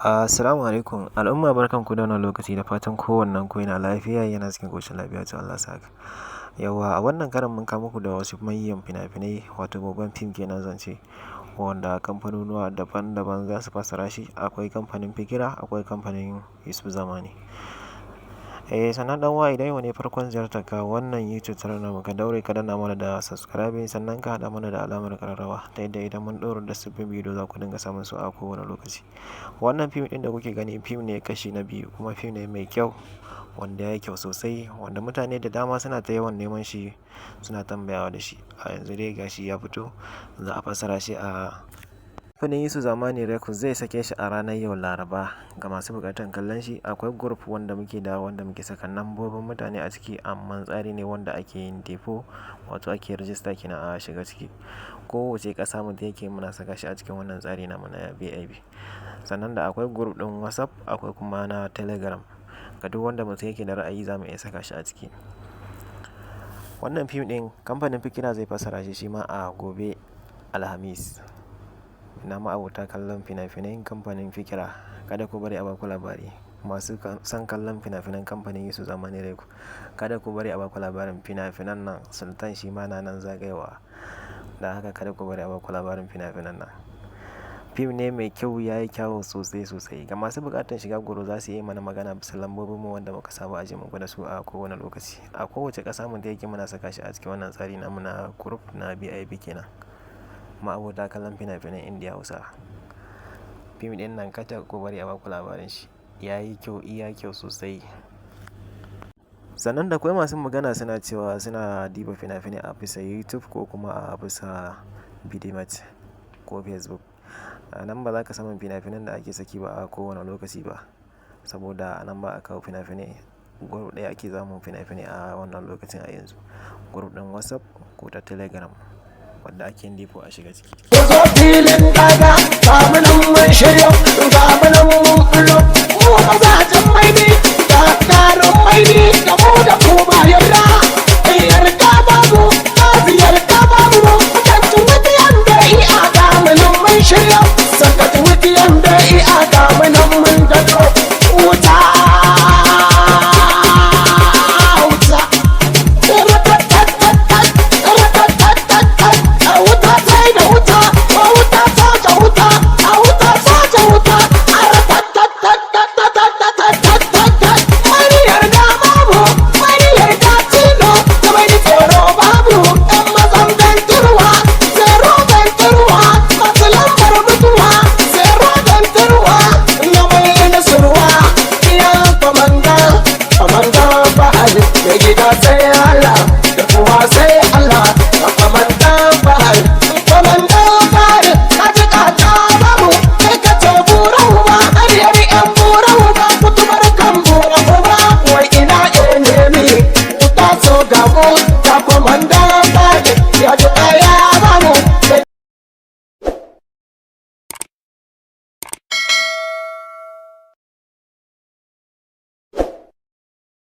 Assalamu alaikum al'umma, barkanku da wannan lokaci, da fatan kowannen ku yana lafiya, yana cikin ƙoshin lafiya, to Allah sa haka. Yawwa, a wannan karon mun kawo muku da wasu manyan fina-finai, wato babban fim kenan zance, wanda kamfanonuwa daban-daban za su fassara shi. Akwai kamfanin Fikira, akwai kamfanin Yusuf Zamani. Sannan dan uwa, idan yau ne farkon ziyartar ka wannan YouTube channel namu, ka daure ka danna mana da subscribe, sannan ka haɗa mana da alamar ƙararrawa, ta yadda idan mun ɗora da sabbin bidiyo za ku dinga samun su a kowane lokaci. Wannan fim ɗin da kuke gani fim ne kashi na biyu, kuma fim ne mai kyau, wanda ya yi kyau sosai, wanda mutane da dama suna ta yawan neman shi, suna tambayawa da shi. A yanzu dai gashi ya fito, za a fassara shi a kamfanin Yusuf Zamani Records. Zai sake shi a ranar yau Laraba. Ga masu buƙatar kallon shi, akwai group wanda muke saka lambobin mutane a ciki, amma tsari ne wanda ake yin defo, wato ake rijista kenan a shiga ciki. Kowace ƙasa mutum yake muna saka shi a cikin wannan tsari namu na VIP. Sannan da akwai group ɗin WhatsApp, akwai kuma na Telegram. Ga duk wanda mutum yake da ra'ayi za mu iya saka shi a ciki. Wannan fim ɗin kamfanin Fikira zai fassara shi ma a gobe Alhamis. Ina ma'abota kallon fina-finan kamfanin Fikira, kada ku bari a baku labari. Masu son kallon fina-finan kamfanin Yusuf Zamani Records, kada ku bari a baku labarin fina-finan nan. Sultan shi ma na nan zagayowa, da haka kada ku bari a baku labarin fina-finan nan. Fim ne mai kyau, ya yi kyawu sosai. Ga masu buƙatar shiga goro za su yi mana magana bisa lambobin mu wanda muka saba aje muku da su a kowane lokaci. A kowace ƙasa mu da yake muna saka shi a cikin wannan tsari namu na group na VIP kenan. Ma'abota kallon fina-finan Indiya Hausa. Fim ɗin nan kada ku bari a baku labarin shi. Ya yi kyau, iya kyau sosai. Sannan da akwai masu magana suna cewa suna diba fina-finai a bisa YouTube ko kuma a bisa Bidimat ko Facebook. A nan ba za ka samu fina-finan da ake saki ba a kowane lokaci ba, saboda a nan ba a kawo fina-finai. Group ɗaya ake samun fina-finai a wannan lokacin a yanzu. Group ɗin WhatsApp ko ta Telegram, wanda ake yin defo a shiga ciki. Zo filin daga, samu nan mun shirya, samu nan mun fullo, mu mazajen maini, da tarin maini, da mu da ku ba yarda.